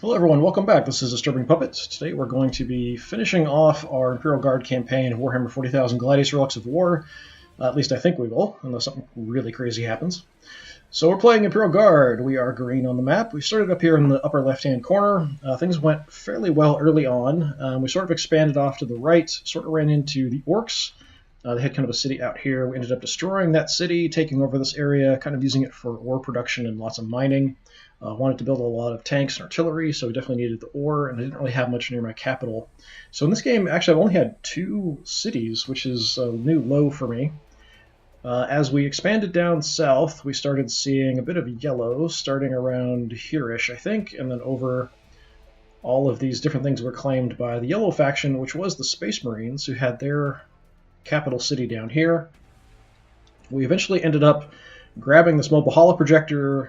Hello everyone, welcome back. This is DisturbingPuppet. Today we're going to be finishing off our Imperial Guard campaign of Warhammer 40,000 Gladius Relics of War. At least I think we will, unless something really crazy happens. So we're playing Imperial Guard. We are green on the map. We started up here in the upper left-hand corner. Things went fairly well early on. We sort of expanded off to the right, sort of ran into the Orcs. They had kind of a city out here. We ended up destroying that city, taking over this area, kind of using it for ore production and lots of mining. Wanted to build a lot of tanks and artillery, so we definitely needed the ore, and I didn't really have much near my capital. So in this game, actually, I've only had 2 cities, which is a new low for me. As we expanded down south, we started seeing a bit of yellow, starting around here-ish, I think, and then over all of these different things were claimed by the yellow faction, which was the Space Marines, who had their capital city down here. We eventually ended up grabbing this mobile holoprojector,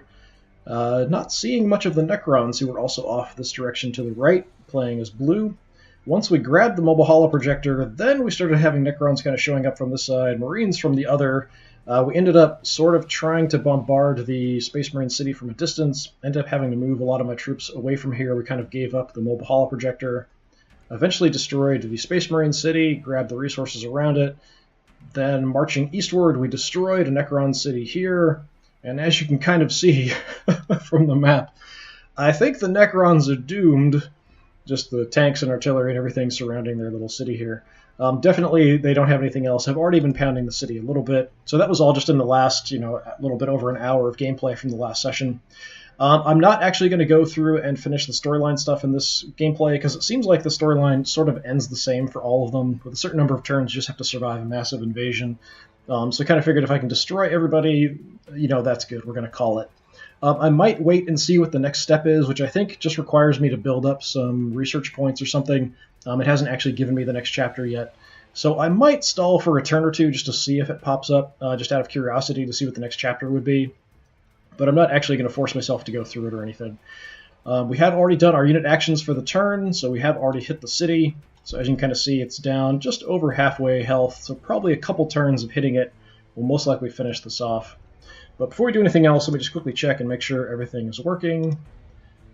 not seeing much of the Necrons, who were also off this direction to the right, playing as blue. Once we grabbed the mobile holoprojector, then we started having Necrons kind of showing up from this side, Marines from the other. We ended up sort of trying to bombard the Space Marine city from a distance, ended up having to move a lot of my troops away from here. We kind of gave up the mobile holoprojector, eventually destroyed the Space Marine city, grabbed the resources around it. Then marching eastward, we destroyed a Necron city here. And as you can kind of see from the map, I think the Necrons are doomed. Just the tanks and artillery and everything surrounding their little city here. Definitely they don't have anything else. I've already been pounding the city a little bit. So that was all just in the last, a little bit over an hour of gameplay from the last session. I'm not actually going to go through and finish the storyline stuff in this gameplay, because it seems like the storyline sort of ends the same for all of them. With a certain number of turns, you just have to survive a massive invasion. So I kind of figured if I can destroy everybody, that's good. We're going to call it. I might wait and see what the next step is, which I think just requires me to build up some research points or something. It hasn't actually given me the next chapter yet. So I might stall for a turn or two just to see if it pops up, just out of curiosity to see what the next chapter would be. But I'm not actually going to force myself to go through it or anything. We have already done our unit actions for the turn, so we have already hit the city. So as you can kind of see, it's down just over halfway health, so probably a couple turns of hitting it will most likely finish this off. But before we do anything else, let me just quickly check and make sure everything is working.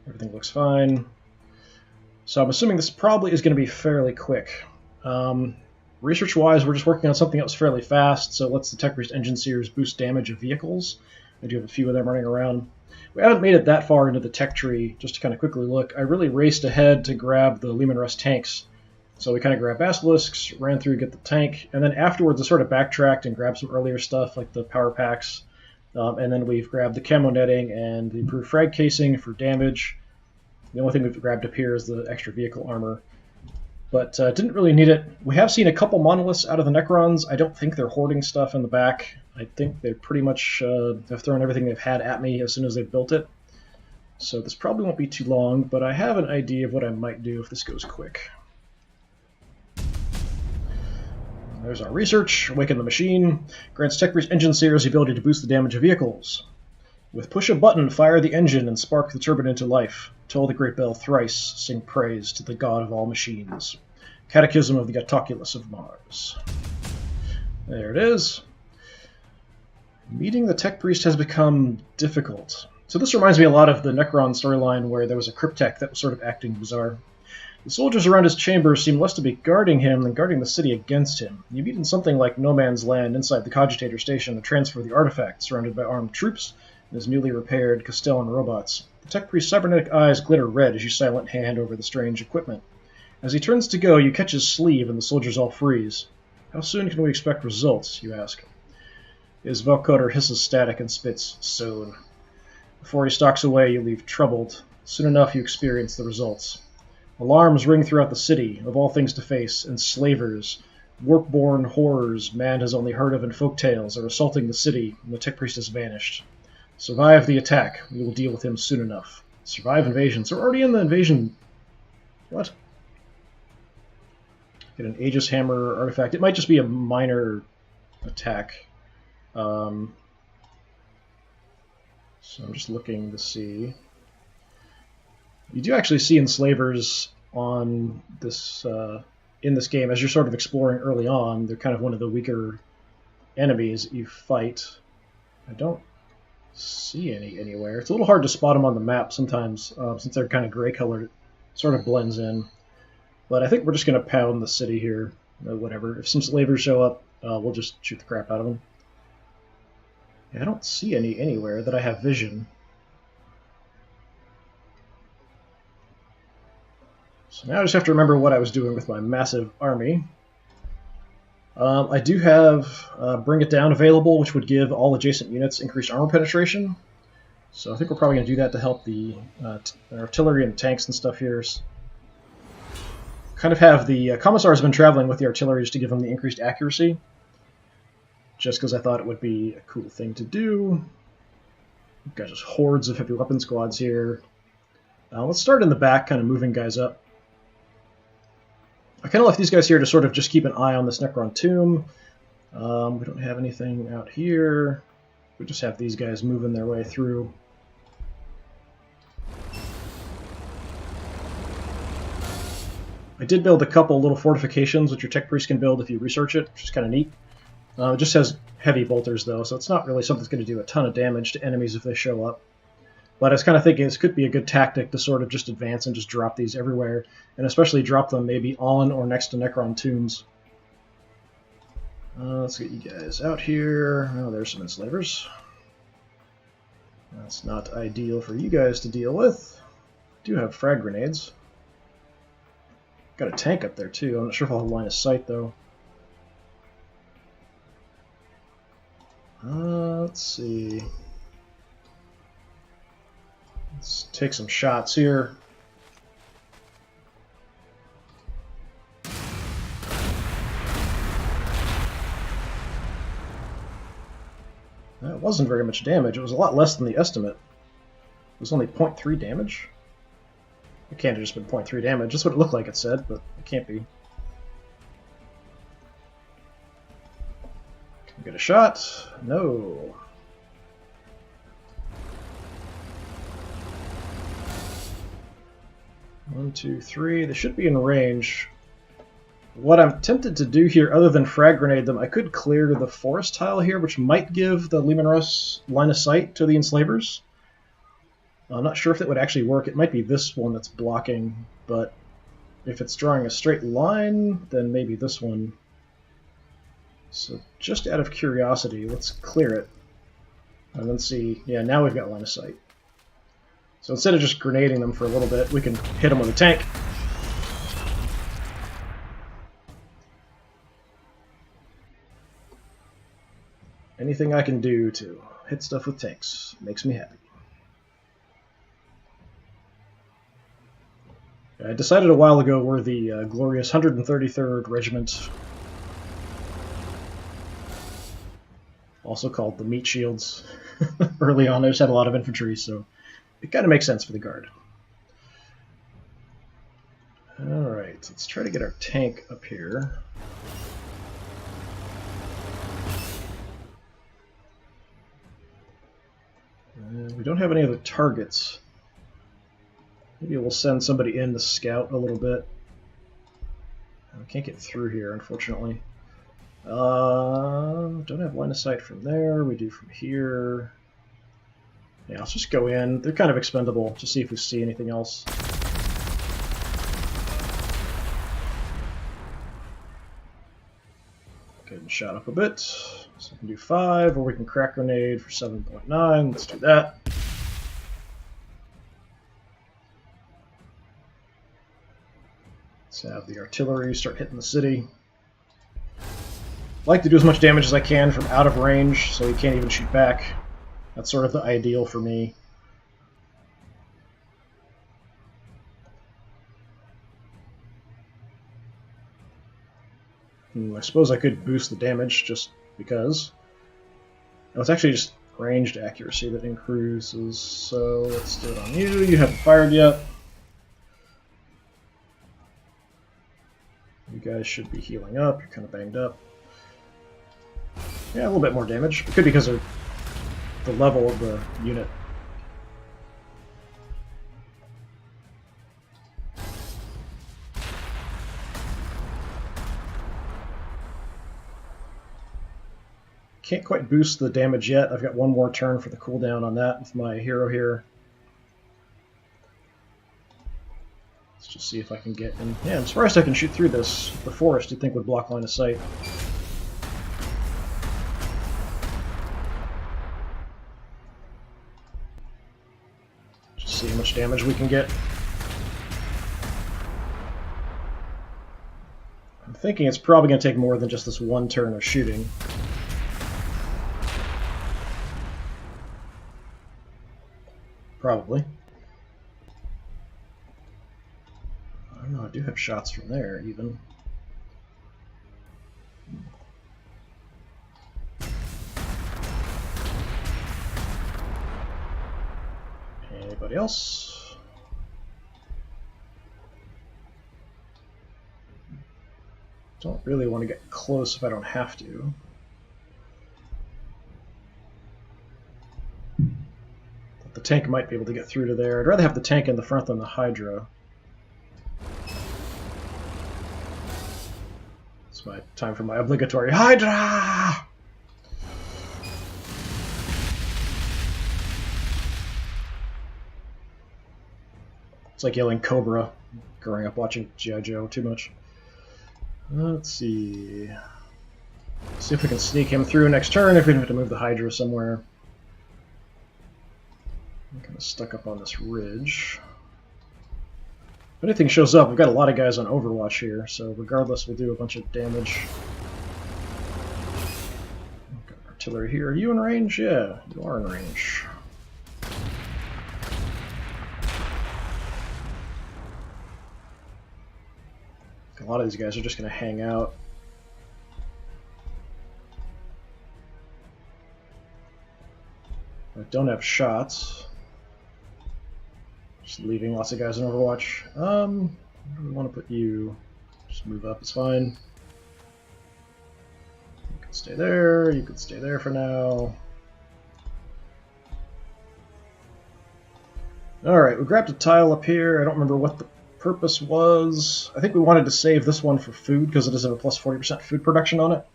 Everything looks fine. So I'm assuming this probably is going to be fairly quick. Research-wise, we're just working on something that was fairly fast, so let's the Tech Priest Engine Seers boost damage of vehicles. I do have a few of them running around. We haven't made it that far into the tech tree, just to kind of quickly look. I really raced ahead to grab the Leman Russ tanks. So we kind of grabbed Basilisks, ran through, get the tank, and then afterwards I sort of backtracked and grabbed some earlier stuff like the power packs. And then we've grabbed the camo netting and the improved frag casing for damage. The only thing we've grabbed up here is the extra vehicle armor. But didn't really need it. We have seen a couple monoliths out of the Necrons. I don't think they're hoarding stuff in the back. I think they pretty much have thrown everything they've had at me as soon as they've built it. So this probably won't be too long, but I have an idea of what I might do if this goes quick. There's our research. Awaken the machine. Grants Tech Priest Engine Seers the ability to boost the damage of vehicles. With push a button, fire the engine and spark the turbine into life. Toll the great bell thrice. Sing praise to the god of all machines. Catechism of the Autoculus of Mars. There it is. Meeting the Tech Priest has become difficult. So this reminds me a lot of the Necron storyline where there was a Cryptech that was sort of acting bizarre. The soldiers around his chamber seem less to be guarding him than guarding the city against him. You meet in something like no man's land inside the Cogitator station to transfer the artifact, surrounded by armed troops and his newly repaired Castellan robots. The Tech Priest's cybernetic eyes glitter red as you silent hand over the strange equipment. As he turns to go, you catch his sleeve and the soldiers all freeze. How soon can we expect results, you ask. His vocoder hisses static and spits, soon. Before he stalks away, you leave troubled. Soon enough, you experience the results. Alarms ring throughout the city, of all things to face, and slavers, warp-born horrors man has only heard of in folktales, are assaulting the city, and the Tech Priest has vanished. Survive the attack. We will deal with him soon enough. Survive invasion. So we're already in the invasion. What? Get an Aegis Hammer artifact. It might just be a minor attack. So I'm just looking to see. You do actually see enslavers on this in this game as you're sort of exploring early on. They're kind of one of the weaker enemies that you fight. I don't see anywhere. It's a little hard to spot them on the map sometimes, since they're kind of gray colored. It sort of blends in. But I think we're just going to pound the city here. Whatever. If some slavers show up, we'll just shoot the crap out of them. Yeah, I don't see any anywhere that I have vision. So now I just have to remember what I was doing with my massive army. I do have Bring It Down available, which would give all adjacent units increased armor penetration. So I think we're probably going to do that to help the artillery and tanks and stuff here. Kind of have the commissars been traveling with the artillery just to give them the increased accuracy. Just because I thought it would be a cool thing to do. We've got just hordes of heavy weapon squads here. Let's start in the back, kind of moving guys up. I kind of left these guys here to sort of just keep an eye on this Necron tomb. We don't have anything out here. We just have these guys moving their way through. I did build a couple little fortifications, which your tech priest can build if you research it, which is kind of neat. It just has heavy bolters, though, so it's not really something that's going to do a ton of damage to enemies if they show up. But I was kind of thinking this could be a good tactic to sort of just advance and just drop these everywhere, and especially drop them maybe on or next to Necron tombs. Let's get you guys out here. Oh, there's some enslavers. That's not ideal for you guys to deal with. Do have frag grenades. Got a tank up there, too. I'm not sure if I'll have line of sight, though. Let's see. Let's take some shots here. That wasn't very much damage. It was a lot less than the estimate. It was only 0.3 damage. It can't have just been 0.3 damage. That's what it looked like it said, but it can't be. Can we get a shot? No. One, two, three. They should be in range. What I'm tempted to do here, other than frag grenade them, I could clear the forest tile here, which might give the Leman Russ line of sight to the enslavers. I'm not sure if that would actually work. It might be this one that's blocking, but if it's drawing a straight line, then maybe this one. So just out of curiosity, let's clear it. And then see, yeah, now we've got line of sight. So instead of just grenading them for a little bit, we can hit them with a tank. Anything I can do to hit stuff with tanks makes me happy. I decided a while ago we're the glorious 133rd Regiment, also called the Meat Shields. Early on, I just had a lot of infantry, so it kind of makes sense for the Guard. Alright, let's try to get our tank up here. We don't have any other targets. Maybe we'll send somebody in to scout a little bit. I can't get through here, unfortunately. Don't have line of sight from there. We do from here. Yeah, let's just go in. They're kind of expendable. Just see if we see anything else. Getting shot up a bit. So we can do 5, or we can crack grenade for 7.9. Let's do that. Let's have the artillery start hitting the city. I like to do as much damage as I can from out of range, so he can't even shoot back. That's sort of the ideal for me. I suppose I could boost the damage just because. No, it's actually just ranged accuracy that increases, so let's do it on you. You haven't fired yet. You guys should be healing up. You're kind of banged up. Yeah, a little bit more damage. It could be because of the level of the unit. can't quite boost the damage yet. I've got one more turn for the cooldown on that with my hero here. Let's just see if I can get in. Yeah, I'm surprised I can shoot through this. The forest you'd think would block line of sight. Just see how much damage we can get. I'm thinking it's probably going to take more than just this one turn of shooting. Probably. I don't know, I do have shots from there, even. Anybody else? Don't really want to get close if I don't have to. The tank might be able to get through to there. I'd rather have the tank in the front than the Hydra. It's my time for my obligatory Hydra! It's like yelling Cobra growing up watching G.I. Joe too much. Let's see. See if we can sneak him through next turn if we have to move the Hydra somewhere. I'm kind of stuck up on this ridge. If anything shows up, we've got a lot of guys on Overwatch here, so regardless, we'll do a bunch of damage. Got artillery here. Are you in range? Yeah, you are in range. A lot of these guys are just going to hang out. I don't have shots. Just leaving lots of guys in Overwatch. Where do we want to put you? Just move up, it's fine. You can stay there, you can stay there for now. Alright, we grabbed a tile up here. I don't remember what the purpose was. I think we wanted to save this one for food because it does have a plus 40% food production on it.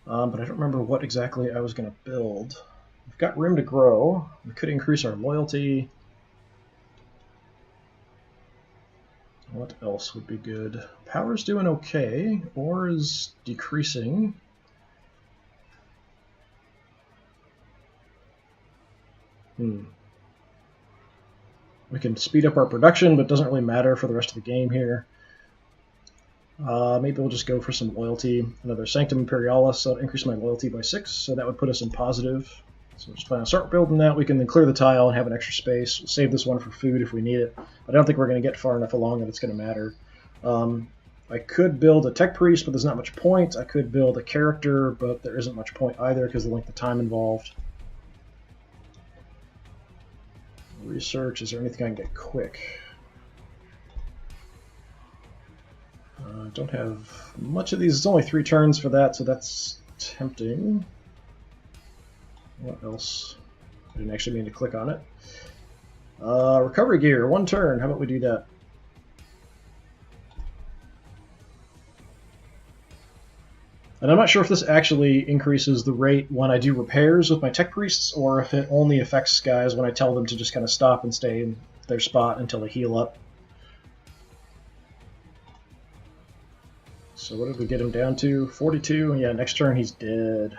But I don't remember what exactly I was going to build. We've got room to grow. We could increase our loyalty. What else would be good? Power's doing okay. Ore is decreasing. We can speed up our production, but it doesn't really matter for the rest of the game here. Maybe we'll just go for some loyalty. Another Sanctum Imperialis, that'll increase my loyalty by 6, so that would put us in positive. So we'll just plan on start building that. We can then clear the tile and have an extra space. We'll save this one for food if we need it. I don't think we're going to get far enough along that it's going to matter. I could build a Tech Priest, but there's not much point. I could build a character, but there isn't much point either because of the length of time involved. Research, is there anything I can get quick? I don't have much of these. It's only 3 turns for that, so that's tempting. What else? I didn't actually mean to click on it. Recovery gear, 1 turn. How about we do that? And I'm not sure if this actually increases the rate when I do repairs with my Tech Priests, or if it only affects guys when I tell them to just kind of stop and stay in their spot until they heal up. So what did we get him down to? 42? Yeah, next turn he's dead.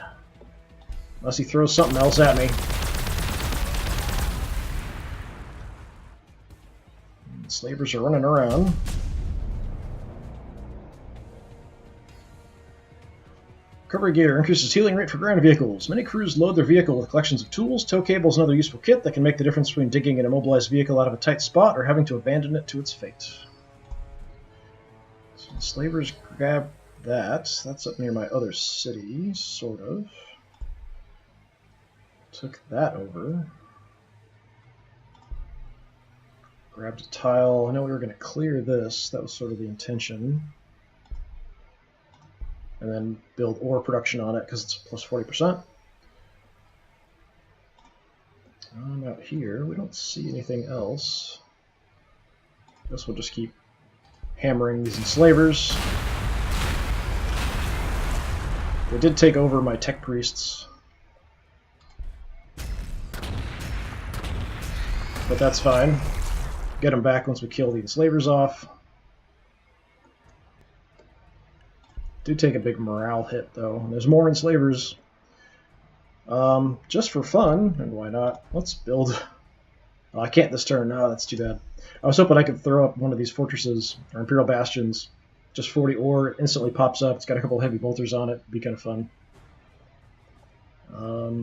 Unless he throws something else at me. Slavers are running around. Recovery gear increases healing rate for ground vehicles. Many crews load their vehicle with collections of tools, tow cables, and other useful kit that can make the difference between digging an immobilized vehicle out of a tight spot or having to abandon it to its fate. So the slavers grab that. That's up near my other city, sort of. Took that over. Grabbed a tile. I know we were going to clear this. That was sort of the intention. And then build ore production on it because it's plus 40%. Out here, we don't see anything else. Guess we'll just keep hammering these enslavers. They did take over my Tech Priests. but that's fine. Get them back once we kill the enslavers off. Do take a big morale hit, though. There's more enslavers. Just for fun, and why not? Let's build... Oh, I can't this turn. No, that's too bad. I was hoping I could throw up one of these fortresses, or Imperial Bastions. Just 40 ore, instantly pops up. It's got a couple of heavy bolters on it. It'd be kind of fun.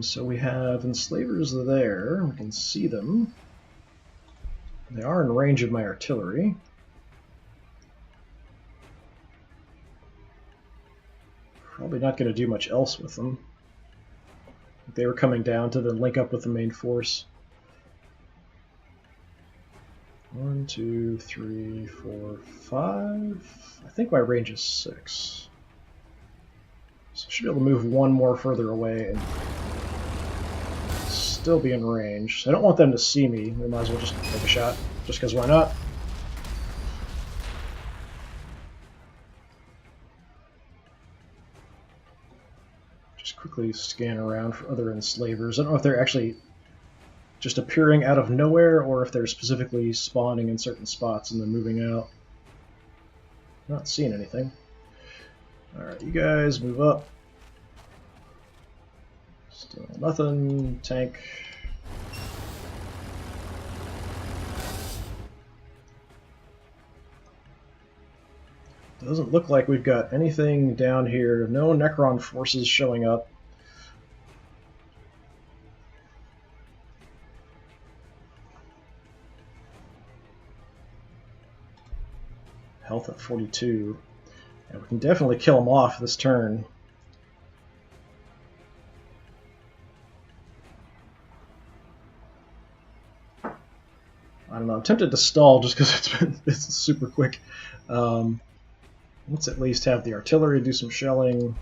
So we have enslavers there. We can see them. They are in range of my artillery. Probably not going to do much else with them. They were coming down to then link up with the main force. 1, 2, 3, 4, 5. I think my range is 6. So I should be able to move one more further away and still be in range. So I don't want them to see me. We might as well just take a shot, just because why not? Just quickly scan around for other enslavers. I don't know if they're actually just appearing out of nowhere or if they're specifically spawning in certain spots and then moving out. Not seeing anything. Alright, you guys move up. Still nothing. Tank. Doesn't look like we've got anything down here. No Necron forces showing up. Health at 42. And we can definitely kill them off this turn. I don't know. I'm tempted to stall just because it's super quick. Let's at least have the artillery do some shelling.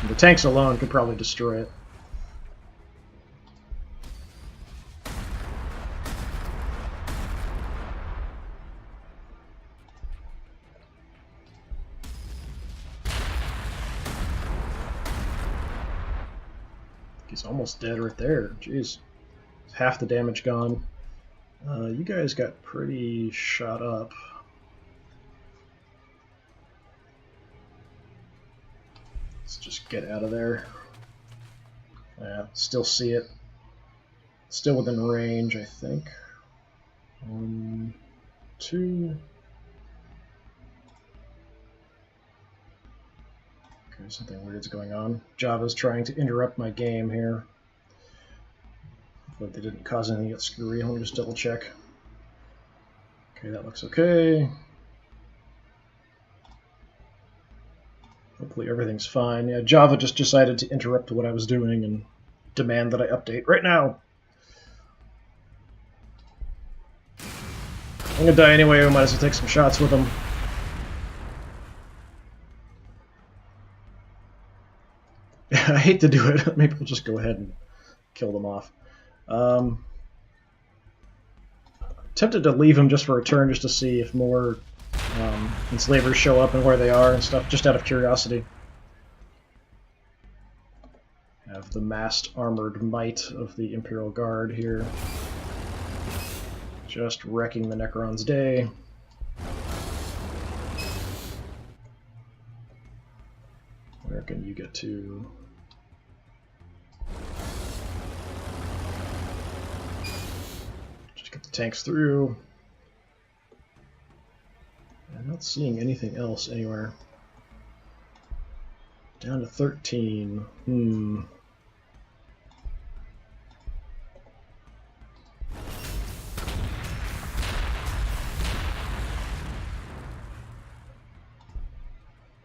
The tanks alone could probably destroy it. He's almost dead right there. Jeez. Half the damage gone. You guys got pretty shot up. Let's just get out of there. Yeah, still see it. Still within range, I think. 1, 2. Okay, something weird's going on. Java's trying to interrupt my game here. But they didn't cause anything to get screwy. Let me just double check. Okay, that looks okay. Hopefully everything's fine. Yeah, Java just decided to interrupt what I was doing and demand that I update right now. I'm gonna die anyway, we might as well take some shots with them. I hate to do it. Maybe we'll just go ahead and kill them off. Tempted to leave them just for a turn just to see if more enslavers show up and where they are and stuff, just out of curiosity. Have the massed armored might of the Imperial Guard here. Just wrecking the Necron's day. Where can you get to? Just get the tanks through. I'm not seeing anything else anywhere. Down to 13.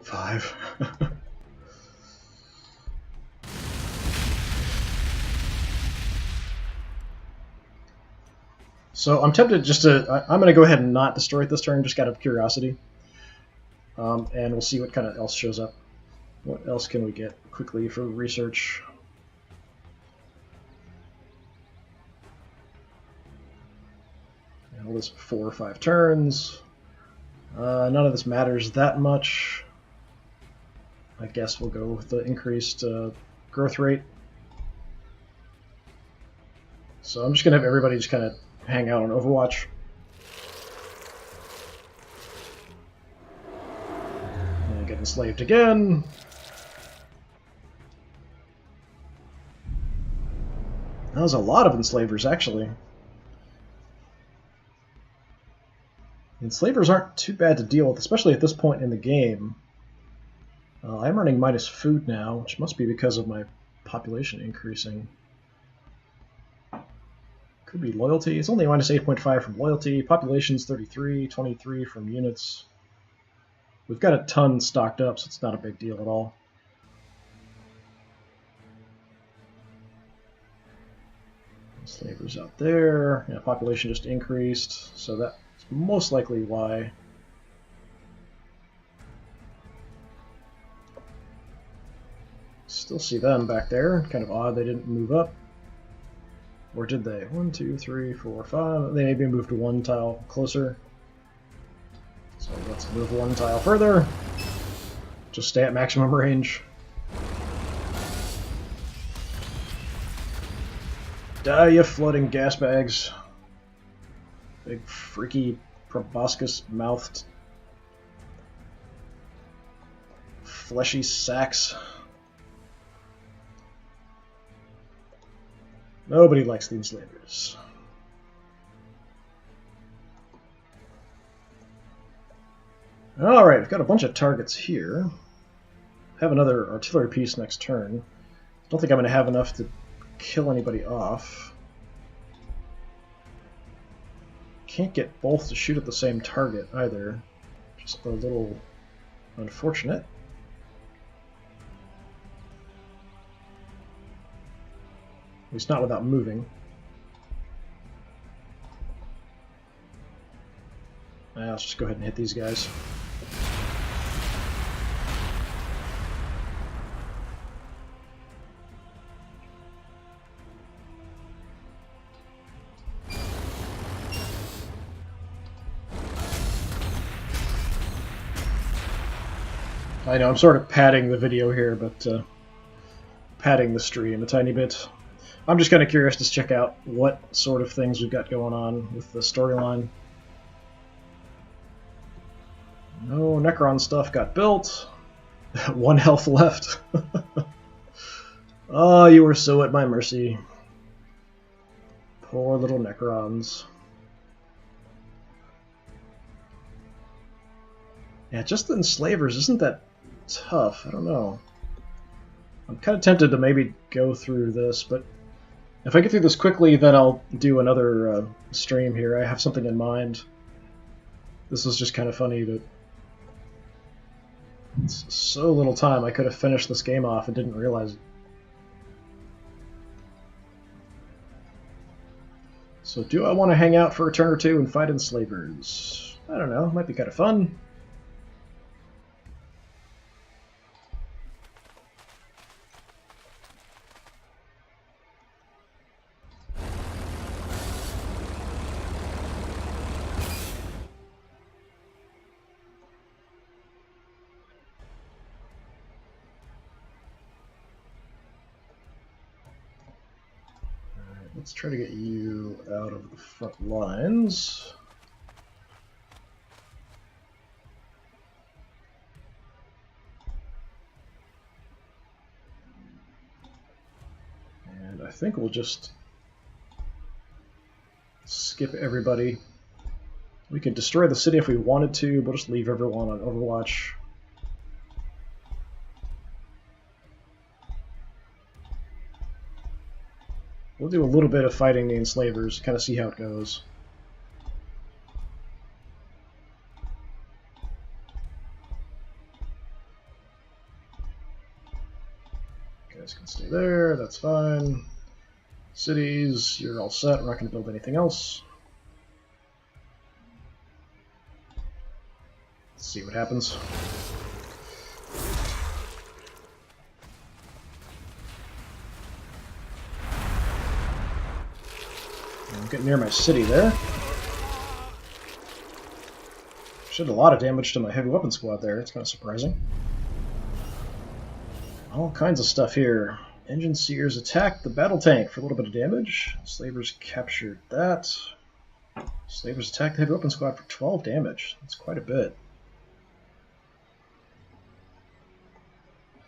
Five. So I'm tempted just to... I'm going to go ahead and not destroy it this turn, just out of curiosity. And we'll see what kind of else shows up. What else can we get quickly for research? All this 4 or 5 turns. None of this matters that much. I guess we'll go with the increased growth rate. So I'm just going to have everybody just kind of hang out on Overwatch. And get enslaved again. That was a lot of enslavers, actually. Enslavers aren't too bad to deal with, especially at this point in the game. I'm running minus food now, which must be because of my population increasing. Could be loyalty. It's only minus 8.5 from loyalty. Population's 33, 23 from units. We've got a ton stocked up, so it's not a big deal at all. Enslavers out there. Yeah, population just increased, so that's most likely why. Still see them back there. Kind of odd they didn't move up. Or did they? 1, 2, 3, 4, 5. They maybe moved one tile closer. So let's move one tile further. Just stay at maximum range. Die, you floating gas bags. Big freaky proboscis-mouthed fleshy sacks. Nobody likes the enslavers. Alright, I've got a bunch of targets here. Have another artillery piece next turn. Don't think I'm going to have enough to kill anybody off. Can't get both to shoot at the same target either. Just a little unfortunate. At least not without moving. Let's just go ahead and hit these guys. I know, I'm sort of padding the video here, but padding the stream a tiny bit. I'm just kind of curious to check out what sort of things we've got going on with the storyline. No Necron stuff got built. 1 health left. Oh, you were so at my mercy. Poor little Necrons. Yeah, just the enslavers isn't that tough. I don't know. I'm kind of tempted to maybe go through this, but if I get through this quickly, then I'll do another stream here. I have something in mind. This was just kind of funny that it's so little time. I could have finished this game off and didn't realize it. So do I want to hang out for a turn or two and fight enslavers? I don't know. Might be kind of fun. Let's try to get you out of the front lines. And I think we'll just skip everybody. We could destroy the city if we wanted to, but we'll just leave everyone on Overwatch. We'll do a little bit of fighting the enslavers, kind of see how it goes. You guys can stay there, that's fine. Cities, you're all set, we're not going to build anything else. Let's see what happens. Getting near my city there. Did a lot of damage to my heavy weapon squad there. It's kind of surprising. All kinds of stuff here. Engine Seers attacked the battle tank for a little bit of damage. Slavers captured that. Slavers attacked the heavy weapon squad for 12 damage. That's quite a bit.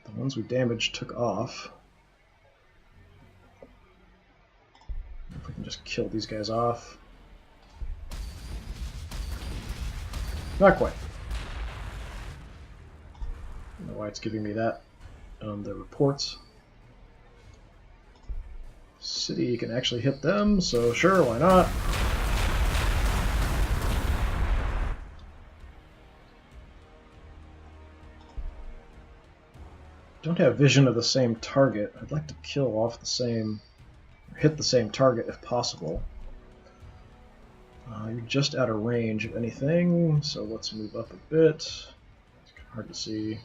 The ones we damaged took off. If we can just kill these guys off. Not quite. I don't know why it's giving me that on the reports. City can actually hit them, so sure, why not? Don't have vision of the same target. I'd like to kill off the same, or hit the same target if possible. You're just out of range of anything, so let's move up a bit. It's hard to see.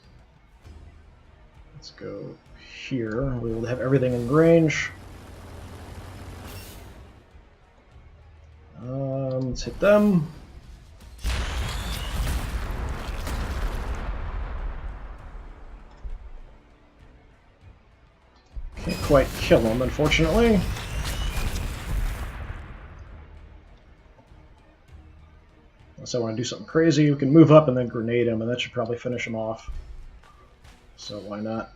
Let's go here. We'll have everything in range. Let's hit them. Can't quite kill them, unfortunately. Unless I want to do something crazy, we can move up and then grenade him, and that should probably finish him off. So why not?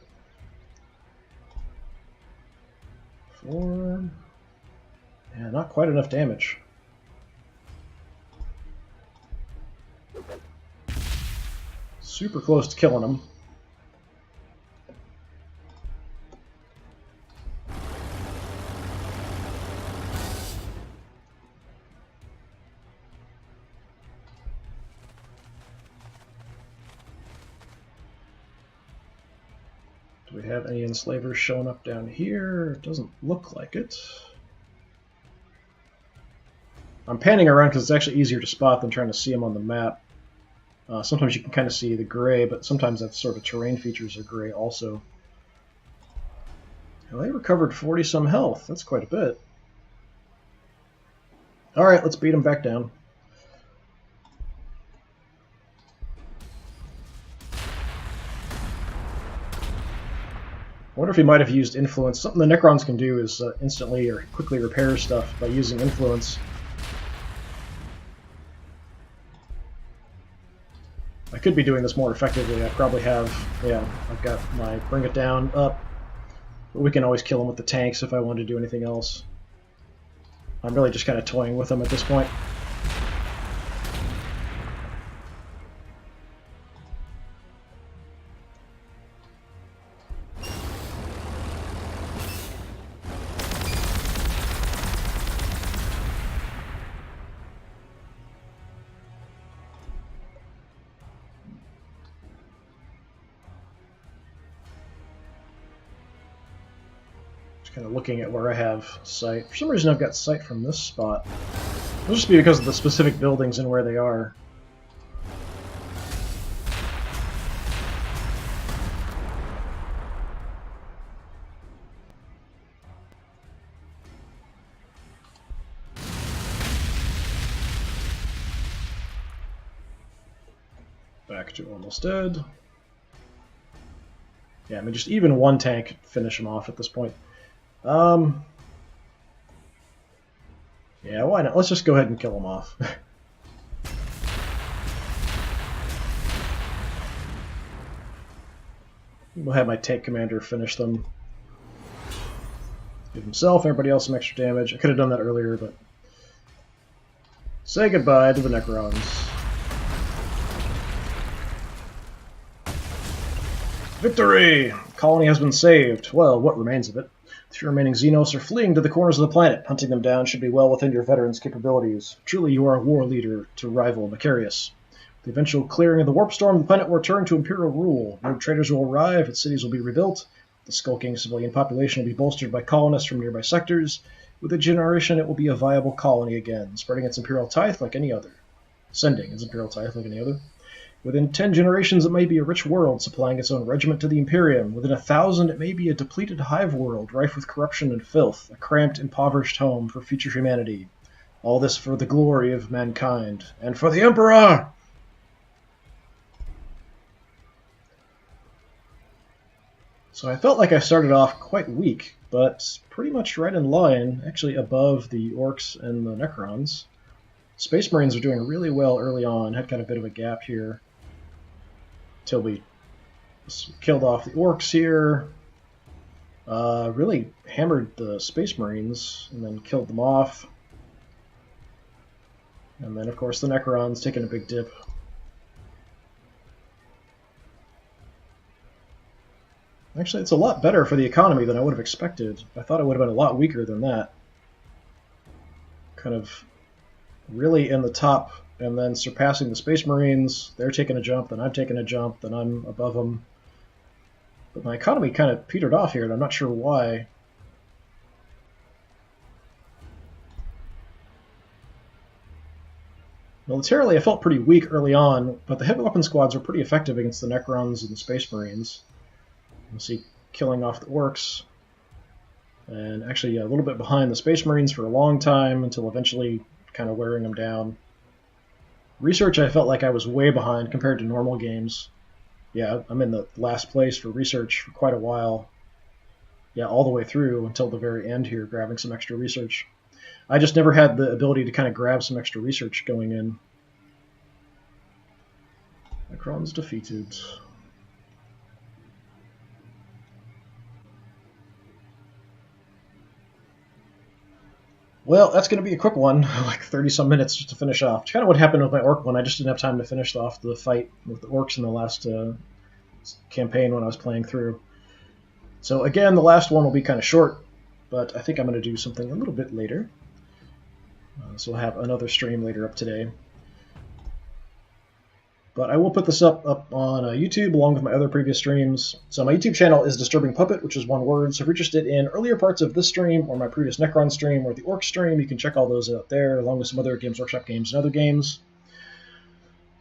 4. Yeah, not quite enough damage. Super close to killing him. Do we have any enslavers showing up down here? It doesn't look like it. I'm panning around because it's actually easier to spot than trying to see them on the map. Sometimes you can kind of see the gray, but sometimes that sort of terrain features are gray also. Well, they recovered 40-some health. That's quite a bit. Alright, let's beat them back down. I wonder if he might have used influence. Something the Necrons can do is instantly or quickly repair stuff by using influence. I could be doing this more effectively. I probably have, yeah, I've got my bring it down up. But we can always kill them with the tanks if I want to do anything else. I'm really just kind of toying with them at this point. Kind of looking at where I have sight. For some reason I've got sight from this spot. It'll just be because of the specific buildings and where they are. Back to almost dead. Yeah, I mean just even one tank could finish him off at this point. Yeah, why not? Let's just go ahead and kill them off. We'll have my tank commander finish them. Give himself, everybody else some extra damage. I could have done that earlier, but... Say goodbye to the Necrons. Victory! Colony has been saved. Well, what remains of it? The few remaining Xenos are fleeing to the corners of the planet. Hunting them down should be well within your veterans' capabilities. Truly, you are a war leader to rival Macarius. The eventual clearing of the warp storm, the planet will return to Imperial rule. Rogue traders will arrive, its cities will be rebuilt. The skulking civilian population will be bolstered by colonists from nearby sectors. With a generation, it will be a viable colony again, spreading its Imperial tithe like any other. Sending its Imperial tithe like any other. Within 10 generations, it may be a rich world, supplying its own regiment to the Imperium. Within 1,000, it may be a depleted hive world, rife with corruption and filth, a cramped, impoverished home for future humanity. All this for the glory of mankind, and for the Emperor! So I felt like I started off quite weak, but pretty much right in line, actually above the Orcs and the Necrons. Space Marines were doing really well early on, had kind of a bit of a gap here, until we killed off the Orcs here, really hammered the Space Marines, and then killed them off. And then, of course, the Necrons taking a big dip. Actually, it's a lot better for the economy than I would have expected. I thought it would have been a lot weaker than that. Kind of really in the top, and then surpassing the Space Marines. They're taking a jump, then I'm taking a jump, then I'm above them. But my economy kind of petered off here, and I'm not sure why. Militarily, I felt pretty weak early on, but the heavy weapon squads were pretty effective against the Necrons and the Space Marines. You'll see killing off the Orcs, and actually a little bit behind the Space Marines for a long time until eventually kind of wearing them down. Research, I felt like I was way behind compared to normal games. Yeah, I'm in the last place for research for quite a while. Yeah, all the way through until the very end here, grabbing some extra research. I just never had the ability to kind of grab some extra research going in. Necrons defeated. Well, that's going to be a quick one, like 30-some minutes just to finish off. It's kind of what happened with my Orc one. I just didn't have time to finish off the fight with the Orcs in the last campaign when I was playing through. So again, the last one will be kind of short, but I think I'm going to do something a little bit later. So we'll have another stream later up today. But I will put this up on YouTube along with my other previous streams. So my YouTube channel is DisturbingPuppet, which is one word. So if you're interested in earlier parts of this stream or my previous Necron stream or the Orc stream, you can check all those out there, along with some other Games Workshop games and other games.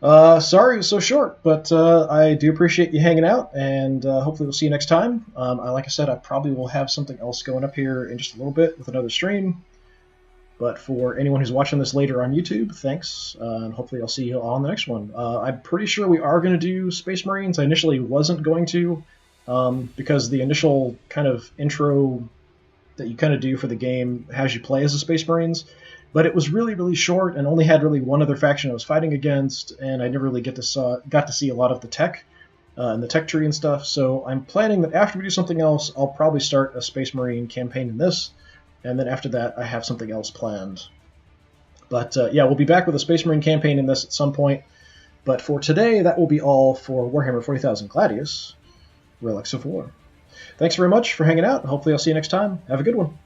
Sorry it was so short, but I do appreciate you hanging out, and hopefully we'll see you next time. Like I said, I probably will have something else going up here in just a little bit with another stream. But for anyone who's watching this later on YouTube, thanks, and hopefully I'll see you all on the next one. I'm pretty sure we are going to do Space Marines. I initially wasn't going to, because the initial kind of intro that you kind of do for the game has you play as the Space Marines, but it was really, really short and only had really one other faction I was fighting against, and I never really got to see a lot of the tech and the tech tree and stuff, so I'm planning that after we do something else, I'll probably start a Space Marine campaign in this, and then after that, I have something else planned. But yeah, we'll be back with a Space Marine campaign in this at some point. But for today, that will be all for Warhammer 40,000 Gladius, Relics of War. Thanks very much for hanging out. Hopefully I'll see you next time. Have a good one.